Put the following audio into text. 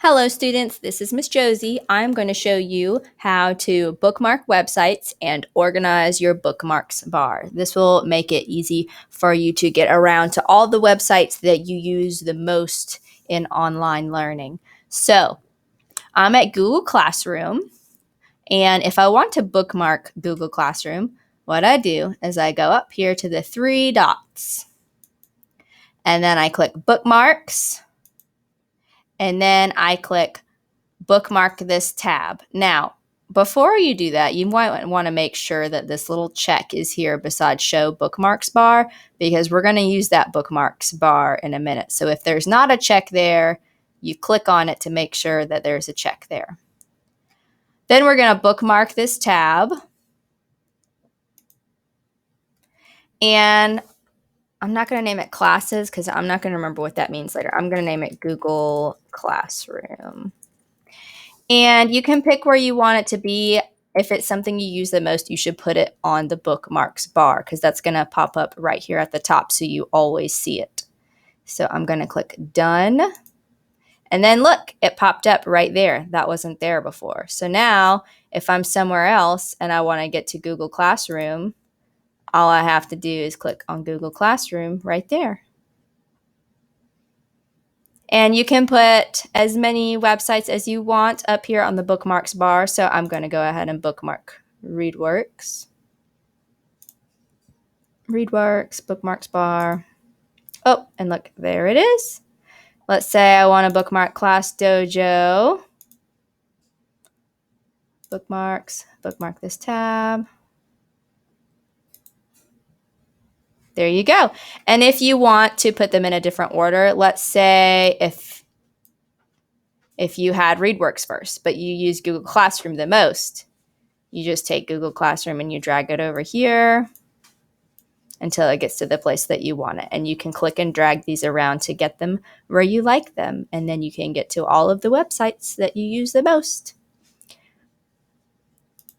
Hello students, this is Miss Josie. I'm going to show you how to bookmark websites and organize your Bookmarks bar. This will make it easy for you to get around to all the websites that you use the most in online learning. So, I'm at Google Classroom, and if I want to bookmark Google Classroom, what I do is I go up here to the three dots, and then I click Bookmarks, and then I click bookmark this tab. Now, before you do that, you might want to make sure that this little check is here beside show bookmarks bar, because we're going to use that bookmarks bar in a minute. So if there's not a check there, you click on it to make sure that there's a check there. Then we're going to bookmark this tab. And I'm not going to name it classes because I'm not going to remember what that means later. I'm going to name it Google Classroom. And you can pick where you want it to be. If it's something you use the most, you should put it on the bookmarks bar because that's going to pop up right here at the top so you always see it. So I'm going to click done. And then look, it popped up right there. That wasn't there before. So now if I'm somewhere else and I want to get to Google Classroom, all I have to do is click on Google Classroom right there. And you can put as many websites as you want up here on the bookmarks bar. So I'm going to go ahead and bookmark ReadWorks. ReadWorks, bookmarks bar. Oh, and look, there it is. Let's say I want to bookmark Class Dojo. Bookmarks, bookmark this tab. There you go. And if you want to put them in a different order, let's say if you had ReadWorks first, but you use Google Classroom the most, you just take Google Classroom and you drag it over here until it gets to the place that you want it. And you can click and drag these around to get them where you like them. And then you can get to all of the websites that you use the most.